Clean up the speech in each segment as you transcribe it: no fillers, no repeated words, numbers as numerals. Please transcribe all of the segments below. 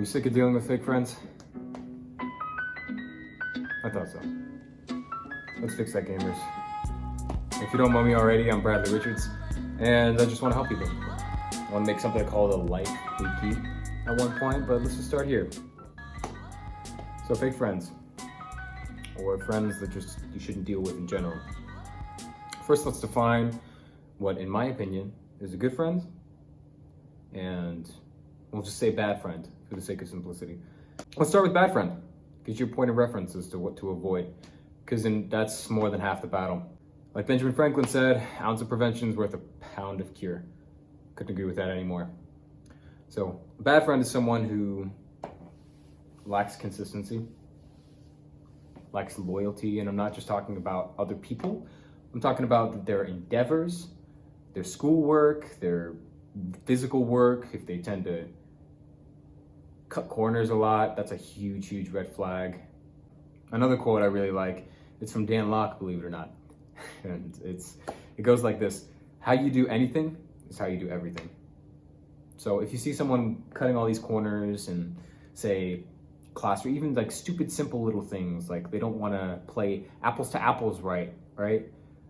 you sick of dealing with fake friends? I thought so. Let's fix that, gamers. If you don't know me already, I'm Bradley Richards, and I just want to help people. I want to make something I call a life wiki at one point, but let's just start here. So fake friends, or friends that just you shouldn't deal with in general. First, let's define what, in my opinion, is a good friend, and we'll just say bad friend for the sake of simplicity. Let's start with bad friend. Gives you a point of reference as to what to avoid, because that's more than half the battle. Like Benjamin Franklin said, ounce of prevention is worth a pound of cure. Couldn't agree with that anymore. So a bad friend is someone who lacks consistency, lacks loyalty, and I'm not just talking about other people. I'm talking about their endeavors, their schoolwork, their physical work. If they tend to cut corners a lot, that's a huge, huge red flag. Another quote I really like, it's from Dan Locke, believe it or not. And it goes like this: how you do anything is how you do everything. So if you see someone cutting all these corners and say class, or even like stupid, simple little things, like they don't want to play apples to apples right?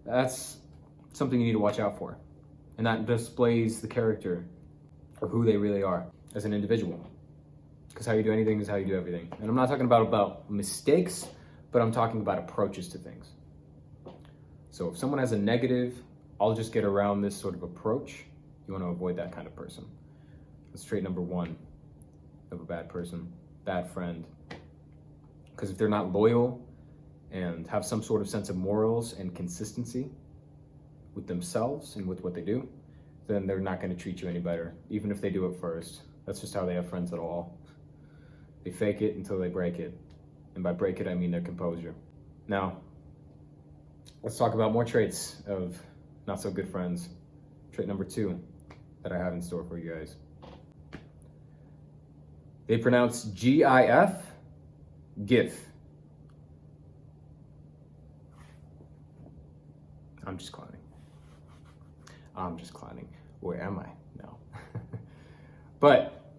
That's something you need to watch out for. And that displays the character of who they really are as an individual. Because how you do anything is how you do everything. And I'm not talking about mistakes, but I'm talking about approaches to things. So if someone has a negative, I'll just get around this sort of approach, you want to avoid that kind of person. That's trait number one of a bad person, bad friend. Because if they're not loyal and have some sort of sense of morals and consistency with themselves and with what they do, then they're not going to treat you any better, even if they do it first. That's just how they have friends at all. They fake it until they break it. And by break it, I mean their composure. Now, let's talk about more traits of not so good friends. Trait number two that I have in store for you guys. They pronounce G-I-F, GIF. I'm just clowning. Where am I? No. But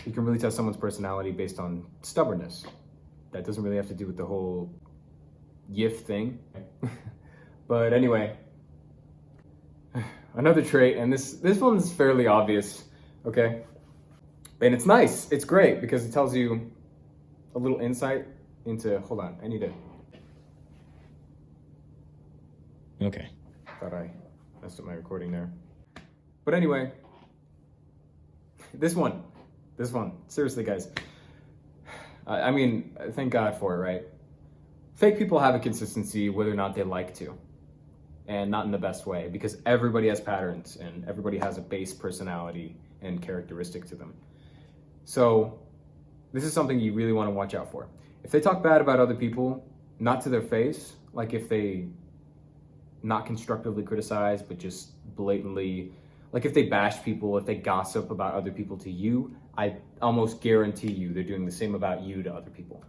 you can really tell someone's personality based on stubbornness. That doesn't really have to do with the whole GIF thing. But anyway, another trait, and this one's fairly obvious, okay? And it's nice, it's great, because it tells you a little insight into, hold on, I need to, okay, thought I messed up my recording there. But anyway, this one, seriously guys, I mean, thank God for it, right? Fake people have a consistency whether or not they like to, and not in the best way, because everybody has patterns and everybody has a base personality and characteristic to them. So this is something you really want to watch out for. If they talk bad about other people, not to their face, like if they not constructively criticize, but just blatantly, like if they bash people, if they gossip about other people to you, I almost guarantee you they're doing the same about you to other people.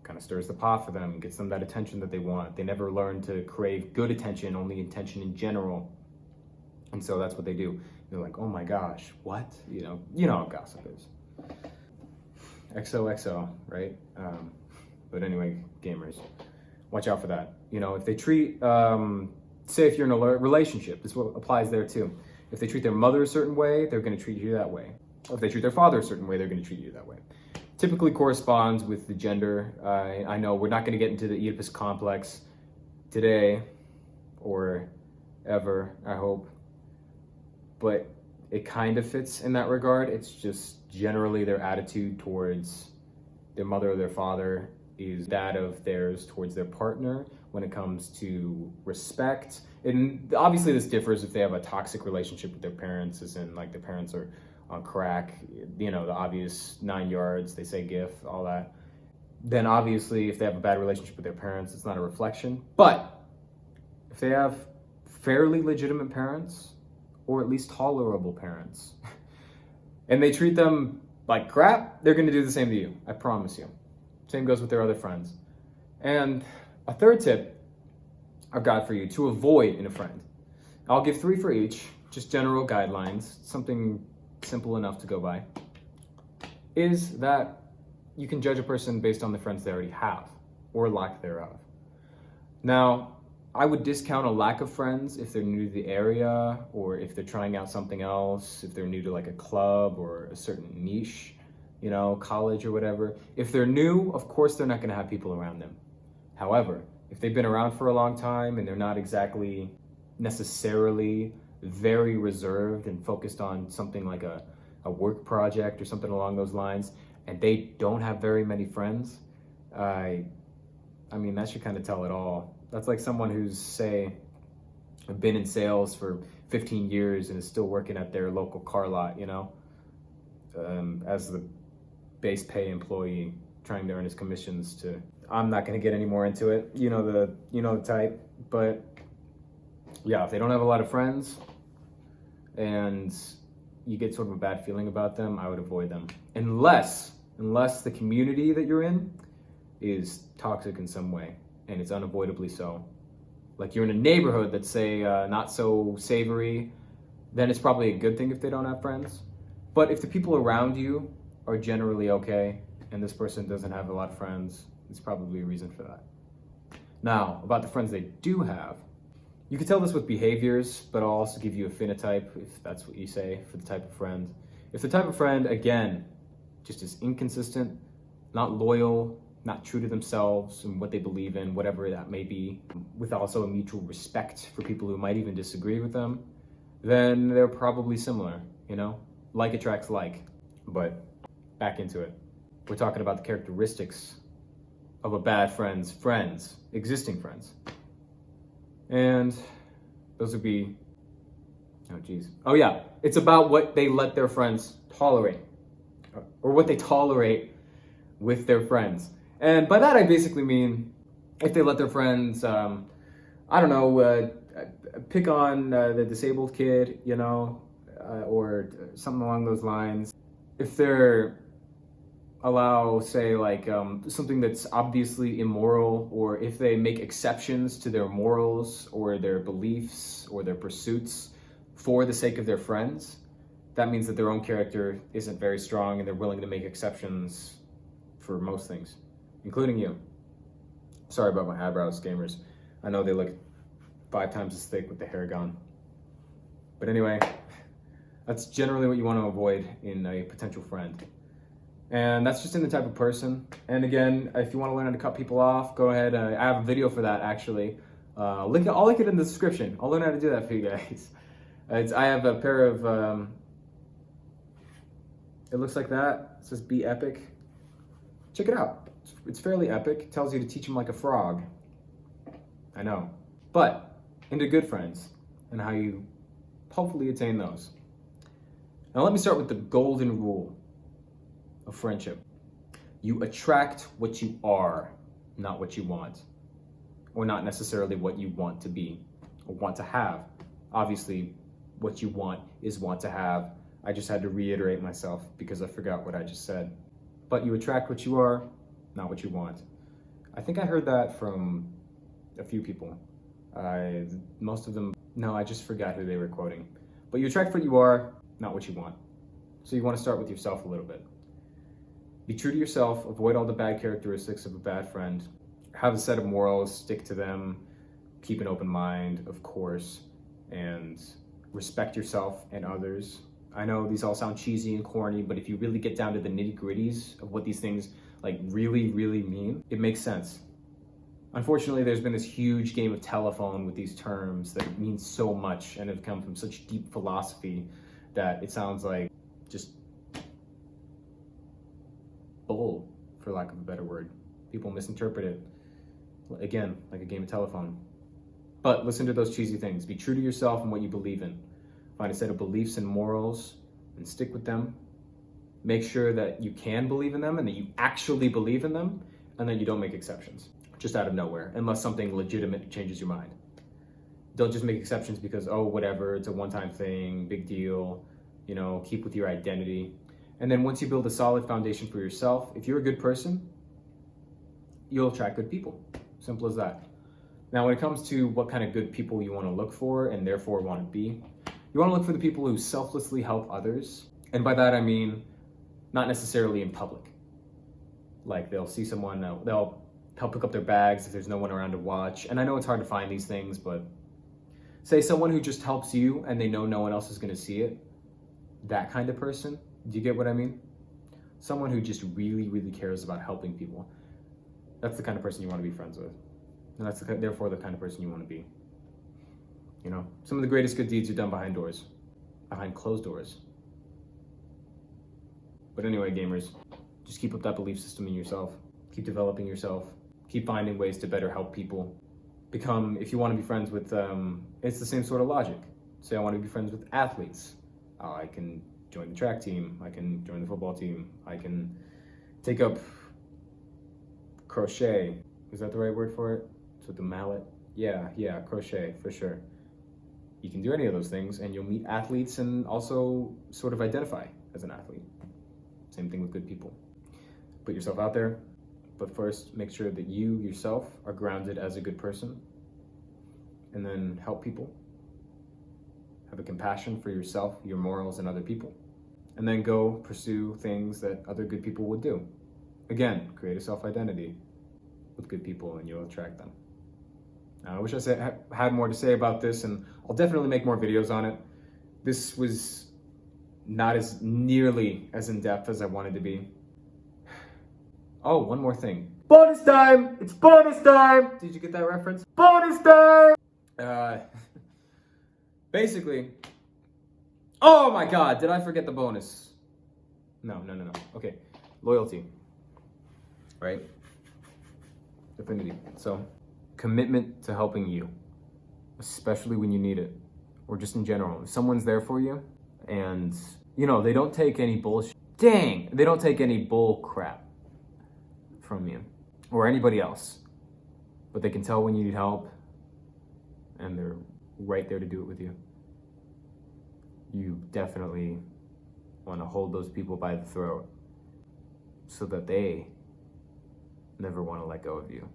Kind of stirs the pot for them, gets them that attention that they want. They never learn to crave good attention, only attention in general. And so that's what they do. They're like, oh my gosh, what? You know how gossip is. XOXO, right? But anyway, gamers, watch out for that. If they treat, say if you're in a relationship, this applies there too. If they treat their mother a certain way, they're going to treat you that way. Or if they treat their father a certain way, they're going to treat you that way. Typically corresponds with the gender. I know we're not going to get into the Oedipus complex today or ever, I hope. But it kind of fits in that regard. It's just generally their attitude towards their mother or their father is that of theirs towards their partner when it comes to respect. And obviously this differs if they have a toxic relationship with their parents, as in like their parents are on crack, the obvious 9 yards, they say GIF, all that. Then obviously if they have a bad relationship with their parents, it's not a reflection. But if they have fairly legitimate parents, or at least tolerable parents, and they treat them like crap, they're going to do the same to you, I promise you. Same goes with their other friends. And a third tip I've got for you to avoid in a friend. I'll give 3 for each, just general guidelines, something simple enough to go by. is that you can judge a person based on the friends they already have, or lack thereof. Now, I would discount a lack of friends if they're new to the area, or if they're trying out something else, if they're new to like a club or a certain niche, college or whatever. If they're new, of course they're not gonna have people around them. However, if they've been around for a long time and they're not exactly necessarily very reserved and focused on something like a work project or something along those lines, and they don't have very many friends, I mean, that should kind of tell it all. That's like someone who's, say, been in sales for 15 years and is still working at their local car lot, as the base pay employee trying to earn his commissions to, I'm not going to get any more into it. You know the type. But yeah, if they don't have a lot of friends and you get sort of a bad feeling about them, I would avoid them. Unless the community that you're in is toxic in some way, and it's unavoidably so. Like you're in a neighborhood that's, say, not so savory, then it's probably a good thing if they don't have friends. But if the people around you are generally okay, and this person doesn't have a lot of friends, it's probably a reason for that. Now, about the friends they do have, you can tell this with behaviors, but I'll also give you a phenotype, if that's what you say, for the type of friend. If the type of friend, again, just is inconsistent, not loyal, not true to themselves and what they believe in, whatever that may be, with also a mutual respect for people who might even disagree with them, then they're probably similar, Like attracts like. But back into it. We're talking about the characteristics of a bad friend's friends, existing friends. And those would be, it's about what they let their friends tolerate, or what they tolerate with their friends. And by that I basically mean if they let their friends, pick on the disabled kid, or something along those lines. If they're allow, say, like something that's obviously immoral, or if they make exceptions to their morals or their beliefs or their pursuits for the sake of their friends, that means that their own character isn't very strong and they're willing to make exceptions for most things, including you. Sorry about my eyebrows, gamers. I know they look 5 times as thick with the hair gone. But anyway, that's generally what you want to avoid in a potential friend. And that's just in the type of person. And again, if you want to learn how to cut people off, go ahead. I have a video for that, actually. I'll link it in the description. I'll learn how to do that for you guys. I have a pair of, it looks like that. It says Be Epic. Check it out. It's fairly epic. It tells you to teach them like a frog. I know. But into good friends and how you hopefully attain those. Now let me start with the golden rule of friendship. You attract what you are, not what you want, or not necessarily what you want to be or want to have. Obviously, what you want is want to have. I just had to reiterate myself because I forgot what I just said. But you attract what you are, not what you want. I think I heard that from a few people. Most of them, no, I just forgot who they were quoting. But you attract what you are, not what you want. So you want to start with yourself a little bit. Be true to yourself, avoid all the bad characteristics of a bad friend, have a set of morals, stick to them, keep an open mind, of course, and respect yourself and others. I know these all sound cheesy and corny, but if you really get down to the nitty-gritties of what these things really, really mean, it makes sense. Unfortunately, there's been this huge game of telephone with these terms that mean so much and have come from such deep philosophy that it sounds like just bull, for lack of a better word. People misinterpret it, again, like a game of telephone. But listen to those cheesy things. Be true to yourself and what you believe in. Find a set of beliefs and morals and stick with them. Make sure that you can believe in them and that you actually believe in them, and that you don't make exceptions just out of nowhere, unless something legitimate changes your mind. Don't just make exceptions because, whatever, it's a one-time thing, big deal, keep with your identity. And then once you build a solid foundation for yourself, if you're a good person, you'll attract good people. Simple as that. Now, when it comes to what kind of good people you want to look for and therefore want to be, you want to look for the people who selflessly help others. And by that I mean not necessarily in public. Like they'll see someone, they'll help pick up their bags if there's no one around to watch. And I know it's hard to find these things, but say someone who just helps you and they know no one else is gonna see it, that kind of person. Do you get what I mean? Someone who just really, really cares about helping people. That's the kind of person you want to be friends with. And that's therefore the kind of person you want to be. You know, some of the greatest good deeds are done behind doors, behind closed doors. But anyway, gamers, just keep up that belief system in yourself. Keep developing yourself. Keep finding ways to better help people. Become, if you want to be friends with, it's the same sort of logic. Say I want to be friends with athletes. I can join the track team. I can join the football team. I can take up crochet. Is that the right word for it? It's with the mallet. Yeah, crochet for sure. You can do any of those things and you'll meet athletes and also sort of identify as an athlete. Same thing with good people. Put yourself out there, but first make sure that you yourself are grounded as a good person, and then help people. Have a compassion for yourself, your morals, and other people. And then go pursue things that other good people would do. Again, create a self-identity with good people and you'll attract them. Now, I wish I had more to say about this, and I'll definitely make more videos on it. This was not as nearly as in-depth as I wanted to be. Oh, one more thing. Bonus time! It's bonus time! Did you get that reference? Bonus time! Basically, oh my God, did I forget the bonus? No. Okay, loyalty, right? Affinity. So, commitment to helping you, especially when you need it, or just in general. If someone's there for you, and you know, they don't take any bullshit. Dang, they don't take any bull crap from you or anybody else, but they can tell when you need help, and they're right there to do it with you. You definitely want to hold those people by the throat so that they never want to let go of you.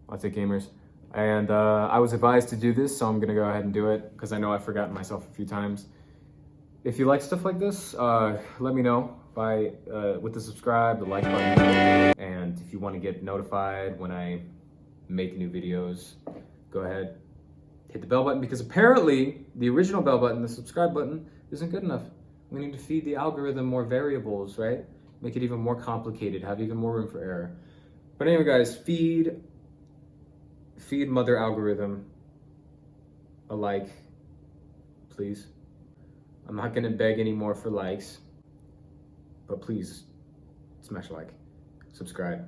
That's it, gamers. And I was advised to do this, so I'm going to go ahead and do it because I know I've forgotten myself a few times. If you like stuff like this, let me know by with the subscribe, the like button, and if you want to get notified when I make new videos, go ahead, hit the bell button, because apparently the original bell button, the subscribe button, isn't good enough. We need to feed the algorithm more variables, right? Make it even more complicated, have even more room for error. But anyway, guys, feed mother algorithm a like, please. I'm not gonna beg anymore for likes, but please smash a like, subscribe.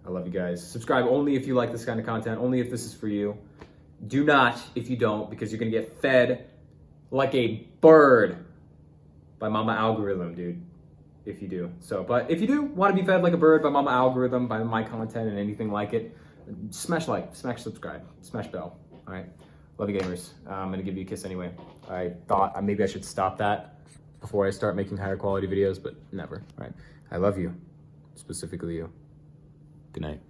I love you guys. Subscribe only if you like this kind of content, only if this is for you. Do not if you don't, because you're gonna get fed like a bird by Mama Algorithm, dude, if you do. So, but if you do want to be fed like a bird by Mama Algorithm, by my content and anything like it, smash like, smash subscribe, smash bell, all right? Love you, gamers. I'm gonna give you a kiss anyway. I thought maybe I should stop that before I start making higher quality videos, but never, all right? I love you, specifically you. Good night.